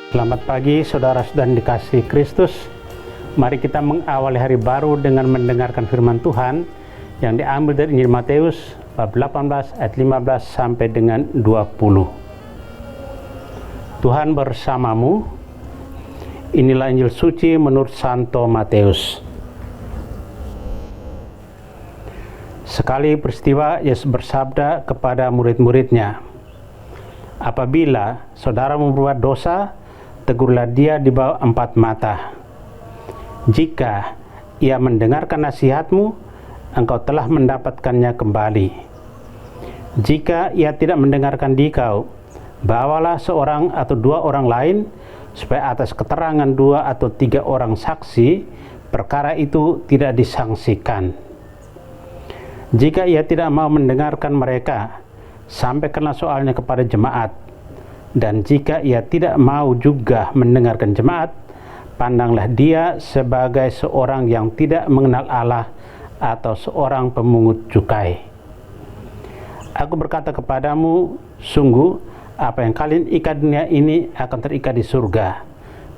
Selamat pagi saudara-saudara yang dikasihi Kristus. Mari kita mengawali hari baru dengan mendengarkan firman Tuhan yang diambil dari Injil Matius bab 18 ayat 15 sampai dengan 20. Tuhan bersamamu. Inilah Injil suci menurut Santo Matius. Sekali peristiwa Yesus bersabda kepada murid-muridnya, "Apabila saudaramu berbuat dosa, tegurlah dia di bawah 4 mata. Jika ia mendengarkan nasihatmu, engkau telah mendapatkannya kembali. Jika ia tidak mendengarkan dikau, bawalah seorang atau 2 orang lain, supaya atas keterangan 2 atau 3 orang saksi, perkara itu tidak disangsikan. Jika ia tidak mau mendengarkan mereka, sampaikanlah soalnya kepada jemaat. Dan jika ia tidak mau juga mendengarkan jemaat, pandanglah dia sebagai seorang yang tidak mengenal Allah atau seorang pemungut cukai. Aku berkata kepadamu, sungguh apa yang kalian ikat dunia ini akan terikat di surga,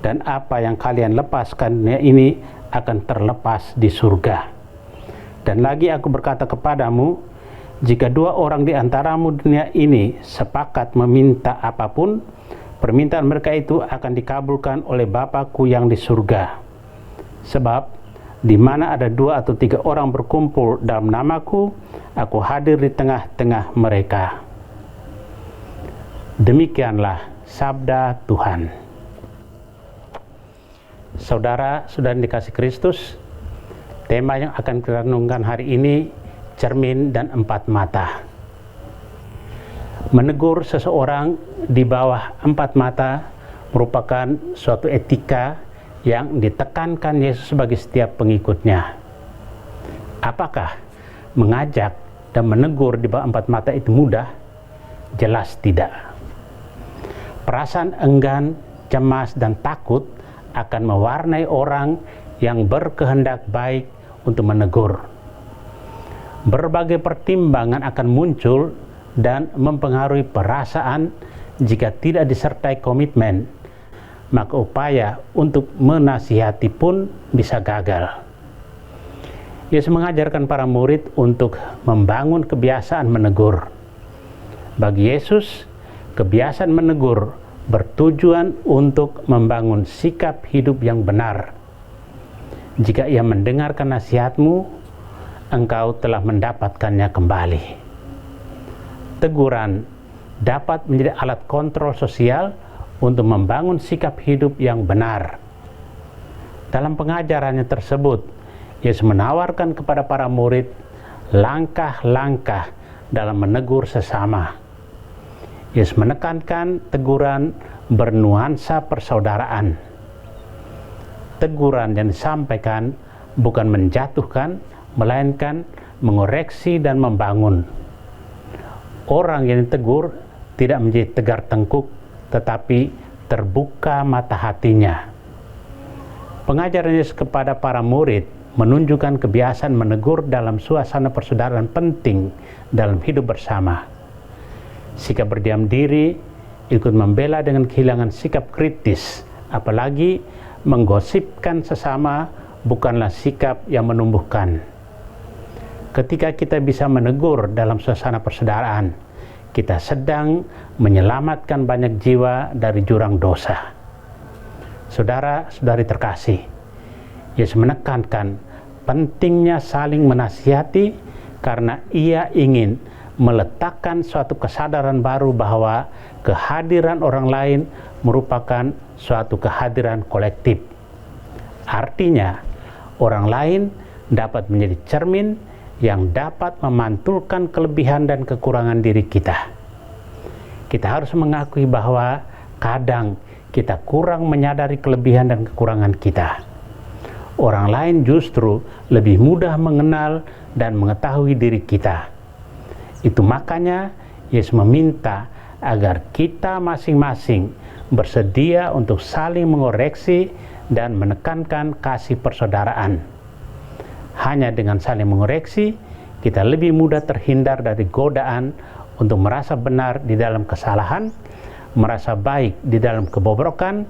dan apa yang kalian lepaskan dunia ini akan terlepas di surga. Dan lagi aku berkata kepadamu, jika 2 orang di antaramu dunia ini sepakat meminta apapun, permintaan mereka itu akan dikabulkan oleh Bapa-Ku yang di surga. Sebab di mana ada 2 atau 3 orang berkumpul dalam nama-Ku, Aku hadir di tengah-tengah mereka." Demikianlah sabda Tuhan. Saudara-saudara yang dikasihi Kristus, tema yang akan kita renungkan hari ini, cermin dan 4 mata. Menegur seseorang di bawah 4 mata merupakan suatu etika yang ditekankan Yesus bagi setiap pengikutnya. Apakah mengajak dan menegur di bawah 4 mata itu mudah? Jelas tidak. Perasaan enggan, cemas, dan takut akan mewarnai orang yang berkehendak baik untuk menegur. Berbagai pertimbangan akan muncul dan mempengaruhi perasaan. Jika tidak disertai komitmen, maka upaya untuk menasihati pun bisa gagal. Yesus mengajarkan para murid untuk membangun kebiasaan menegur. Bagi Yesus, kebiasaan menegur bertujuan untuk membangun sikap hidup yang benar. Jika ia mendengarkan nasihatmu, engkau telah mendapatkannya kembali. Teguran dapat menjadi alat kontrol sosial untuk membangun sikap hidup yang benar. Dalam pengajarannya tersebut, Yesus menawarkan kepada para murid langkah-langkah dalam menegur sesama. Yesus menekankan teguran bernuansa persaudaraan. Teguran yang disampaikan bukan menjatuhkan, melainkan mengoreksi dan membangun. Orang yang ditegur tidak menjadi tegar tengkuk, tetapi terbuka mata hatinya. Pengajaran Yesus kepada para murid menunjukkan kebiasaan menegur dalam suasana persaudaraan penting dalam hidup bersama. Sikap berdiam diri, ikut membela dengan kehilangan sikap kritis, apalagi menggosipkan sesama, bukanlah sikap yang menumbuhkan. Ketika kita bisa menegur dalam suasana persaudaraan, kita sedang menyelamatkan banyak jiwa dari jurang dosa. Saudara-saudari terkasih, Yesus menekankan pentingnya saling menasihati karena ia ingin meletakkan suatu kesadaran baru bahwa kehadiran orang lain merupakan suatu kehadiran kolektif. Artinya, orang lain dapat menjadi cermin yang dapat memantulkan kelebihan dan kekurangan diri kita. Kita harus mengakui bahwa kadang kita kurang menyadari kelebihan dan kekurangan kita. Orang lain justru lebih mudah mengenal dan mengetahui diri kita. Itu makanya Yesus meminta agar kita masing-masing bersedia untuk saling mengoreksi dan menekankan kasih persaudaraan. Hanya dengan saling mengoreksi, kita lebih mudah terhindar dari godaan untuk merasa benar di dalam kesalahan, merasa baik di dalam kebobrokan,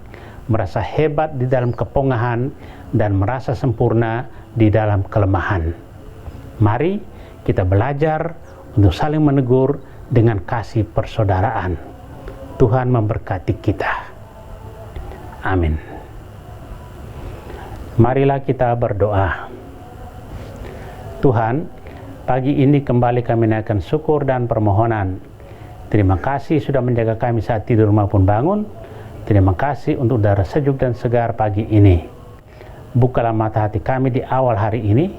merasa hebat di dalam kepongahan, dan merasa sempurna di dalam kelemahan. Mari kita belajar untuk saling menegur dengan kasih persaudaraan. Tuhan memberkati kita. Amin. Marilah kita berdoa. Tuhan, pagi ini kembali kami naikkan syukur dan permohonan. Terima kasih sudah menjaga kami saat tidur maupun bangun. Terima kasih untuk udara sejuk dan segar pagi ini. Bukalah mata hati kami di awal hari ini.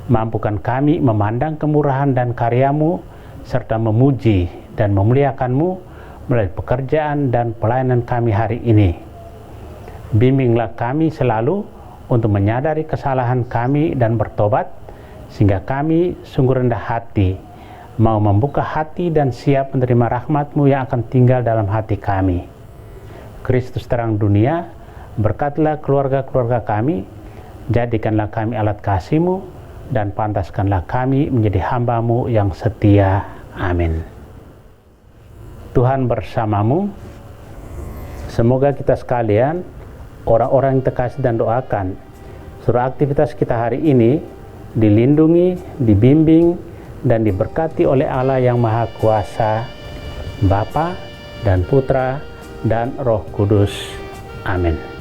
Mampukan kami memandang kemurahan dan karya-Mu, serta memuji dan memuliakan-Mu melalui pekerjaan dan pelayanan kami hari ini. Bimbinglah kami selalu untuk menyadari kesalahan kami dan bertobat, sehingga kami sungguh rendah hati, mau membuka hati dan siap menerima rahmat-Mu yang akan tinggal dalam hati kami. Kristus terang dunia, berkatilah keluarga-keluarga kami, jadikanlah kami alat kasih-Mu, dan pantaskanlah kami menjadi hamba-Mu yang setia. Amin. Tuhan bersamamu. Semoga kita sekalian, orang-orang yang terkasih dan doakan, seluruh aktivitas kita hari ini dilindungi, dibimbing, dan diberkati oleh Allah yang Maha Kuasa, Bapa dan Putra dan Roh Kudus. Amin.